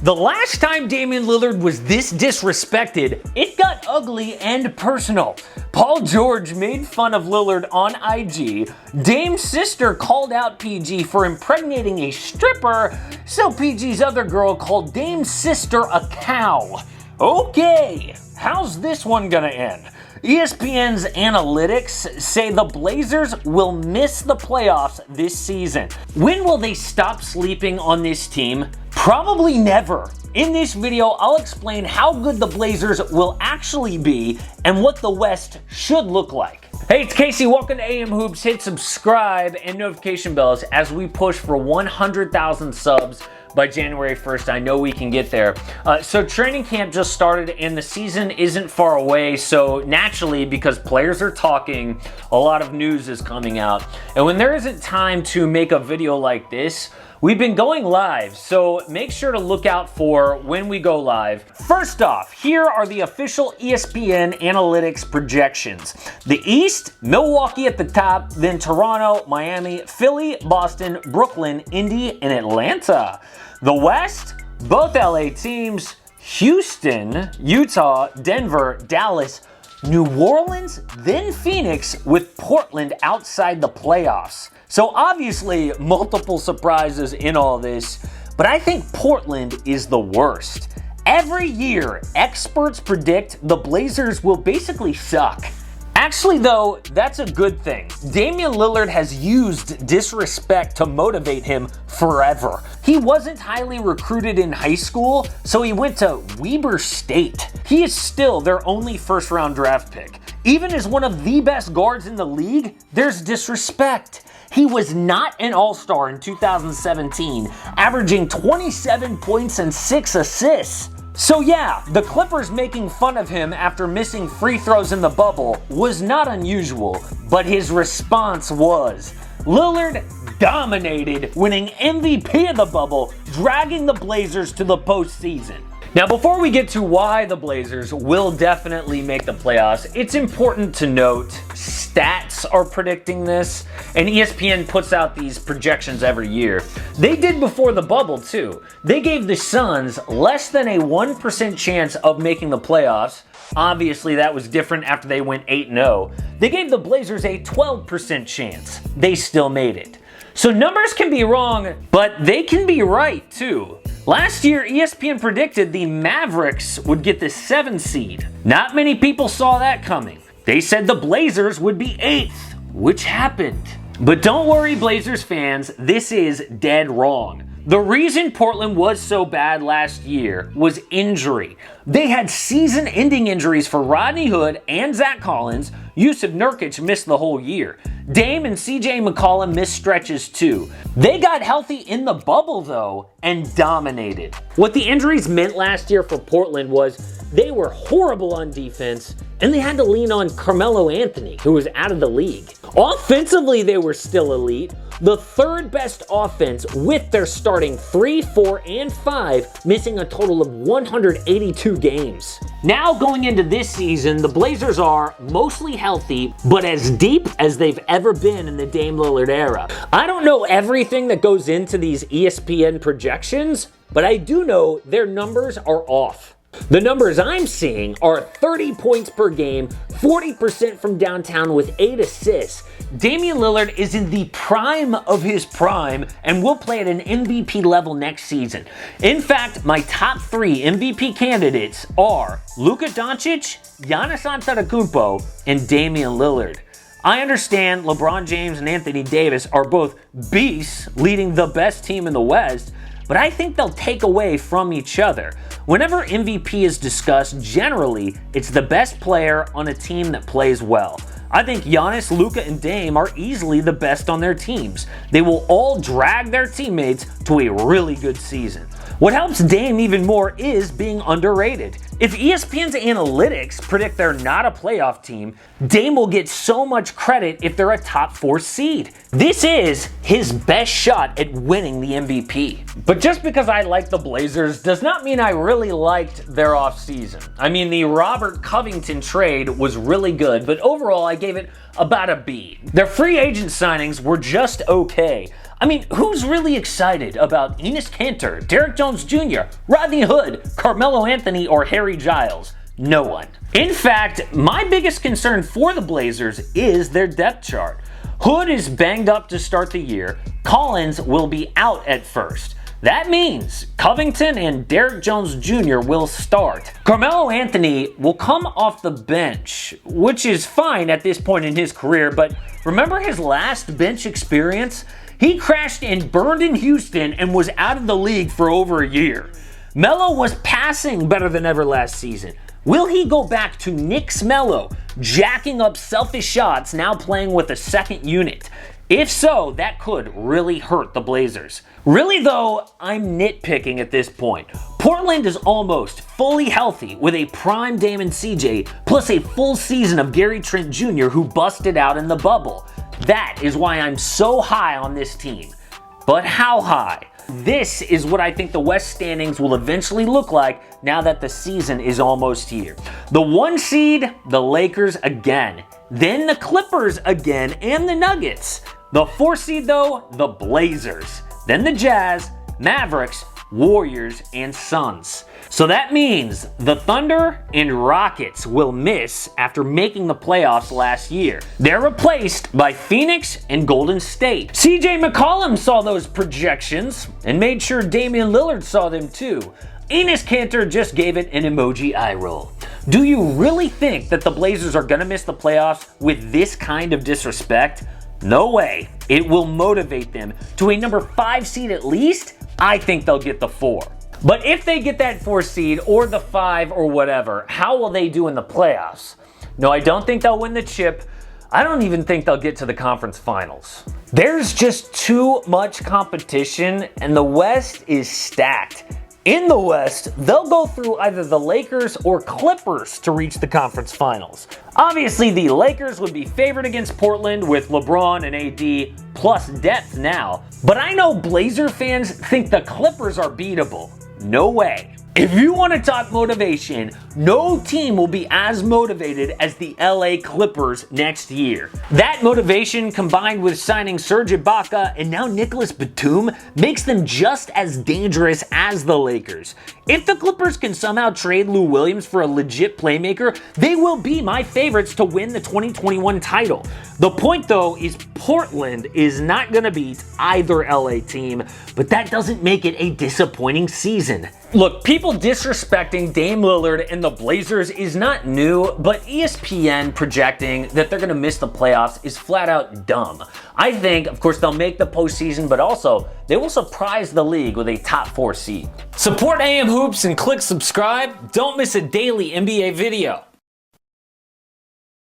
The last time Damian Lillard was this disrespected, it got ugly and personal. Paul George made fun of Lillard on IG. Dame's sister called out PG for impregnating a stripper, so PG's other girl called Dame's sister a cow. Okay, how's this one gonna end? ESPN's analytics say the Blazers will miss the playoffs this season. When will they stop sleeping on this team? Probably never. In this video, I'll explain how good the Blazers will actually be and what the West should look like. Hey, it's Casey. Welcome to AM Hoops. Hit subscribe and notification bells as we push for 100,000 subs by January 1st. I know we can get there. So training camp just started and the season isn't far away. So naturally, because players are talking, a lot of news is coming out. And when there isn't time to make a video like this, we've been going live, so make sure to look out for when we go live. First off, here are the official ESPN analytics projections. The East, Milwaukee at the top, then Toronto, Miami, Philly, Boston, Brooklyn, Indy, and Atlanta. The West, both LA teams, Houston, Utah, Denver, Dallas, New Orleans, then Phoenix, with Portland outside the playoffs. So obviously multiple surprises in all this, but I think Portland is the worst. Every year, experts predict the Blazers will basically suck. Actually though, that's a good thing. Damian Lillard has used disrespect to motivate him forever. He wasn't highly recruited in high school, so he went to Weber State. He is still their only first-round draft pick. Even as one of the best guards in the league, there's disrespect. He was not an all-star in 2017, averaging 27 points and 6 assists. So yeah, the Clippers making fun of him after missing free throws in the bubble was not unusual, but his response was. Lillard dominated, winning MVP of the bubble, dragging the Blazers to the postseason. Now, before we get to why the Blazers will definitely make the playoffs, it's important to note stats are predicting this, and ESPN puts out these projections every year. They did before the bubble, too. They gave the Suns less than a 1% chance of making the playoffs. Obviously, that was different after they went 8-0. They gave the Blazers a 12% chance. They still made it. So numbers can be wrong, but they can be right, too. Last year, ESPN predicted the Mavericks would get the 7th seed. Not many people saw that coming. They said the Blazers would be 8th, which happened. But don't worry, Blazers fans, this is dead wrong. The reason Portland was so bad last year was injury. They had season-ending injuries for Rodney Hood and Zach Collins. Jusuf Nurkic missed the whole year. Dame and mccollum missed stretches too. They got healthy in the bubble though and dominated. What the injuries meant last year for Portland was they were horrible on defense and they had to lean on Carmelo Anthony, who was out of the league. Offensively, they were still elite. The third best offense with their starting 3, 4, and 5 missing a total of 182 games. Now going into this season, the Blazers are mostly healthy, but as deep as they've ever been in the Dame Lillard era. I don't know everything that goes into these ESPN projections, but I do know their numbers are off. The numbers I'm seeing are 30 points per game, 40% from downtown with 8 assists. Damian Lillard is in the prime of his prime and will play at an MVP level next season. In fact, my top 3 MVP candidates are Luka Doncic, Giannis Antetokounmpo, and Damian Lillard. I understand LeBron James and Anthony Davis are both beasts leading the best team in the West, but I think they'll take away from each other. Whenever MVP is discussed, generally, it's the best player on a team that plays well. I think Giannis, Luka, and Dame are easily the best on their teams. They will all drag their teammates to a really good season. What helps Dame even more is being underrated. If ESPN's analytics predict they're not a playoff team, Dame will get so much credit if they're a top 4 seed. This is his best shot at winning the MVP. But just because I like the Blazers does not mean I really liked their offseason. I mean, the Robert Covington trade was really good, but overall I gave it about a B. Their free agent signings were just okay. I mean, who's really excited about Enes Kanter, Derrick Jones Jr., Rodney Hood, Carmelo Anthony, or Harry Giles? No one. In fact, my biggest concern for the Blazers is their depth chart. Hood is banged up to start the year. Collins will be out at first. That means Covington and Derrick Jones Jr. will start. Carmelo Anthony will come off the bench, which is fine at this point in his career, but remember his last bench experience? He crashed and burned in Houston and was out of the league for over a year. Melo was passing better than ever last season. Will he go back to Knicks Melo, jacking up selfish shots, now playing with a second unit? If so, that could really hurt the Blazers. Really though, I'm nitpicking at this point. Portland is almost fully healthy with a prime Dame and CJ, plus a full season of Gary Trent Jr. who busted out in the bubble. That is why I'm so high on this team. But how high? This is what I think the West standings will eventually look like now that the season is almost here. The 1 seed, the Lakers again. Then the Clippers again and the Nuggets. The 4 seed though, the Blazers. Then the Jazz, Mavericks, Warriors, and Suns. So that means the Thunder and Rockets will miss after making the playoffs last year. They're replaced by Phoenix and Golden State. CJ McCollum saw those projections and made sure Damian Lillard saw them too. Enes Kanter just gave it an emoji eye roll. Do you really think that the Blazers are gonna miss the playoffs with this kind of disrespect? No way. It will motivate them to a number 5 seed at least. I think they'll get the 4. But if they get that 4 seed or the 5 or whatever, how will they do in the playoffs? No, I don't think they'll win the chip. I don't even think they'll get to the conference finals. There's just too much competition and the West is stacked. In the West, they'll go through either the Lakers or Clippers to reach the conference finals. Obviously, the Lakers would be favored against Portland with LeBron and AD plus depth now. But I know Blazer fans think the Clippers are beatable. No way. If you want to talk motivation, no team will be as motivated as the LA Clippers next year. That motivation combined with signing Serge Ibaka and now Nicholas Batum makes them just as dangerous as the Lakers. If the Clippers can somehow trade Lou Williams for a legit playmaker, they will be my favorites to win the 2021 title. The point though is Portland is not going to beat either LA team, but that doesn't make it a disappointing season. Look, people disrespecting Dame Lillard and the Blazers is not new, but ESPN projecting that they're going to miss the playoffs is flat out dumb. I think, of course, they'll make the postseason, but also they will surprise the league with a top 4 seed. Support AM Hoops and click subscribe. Don't miss a daily NBA video.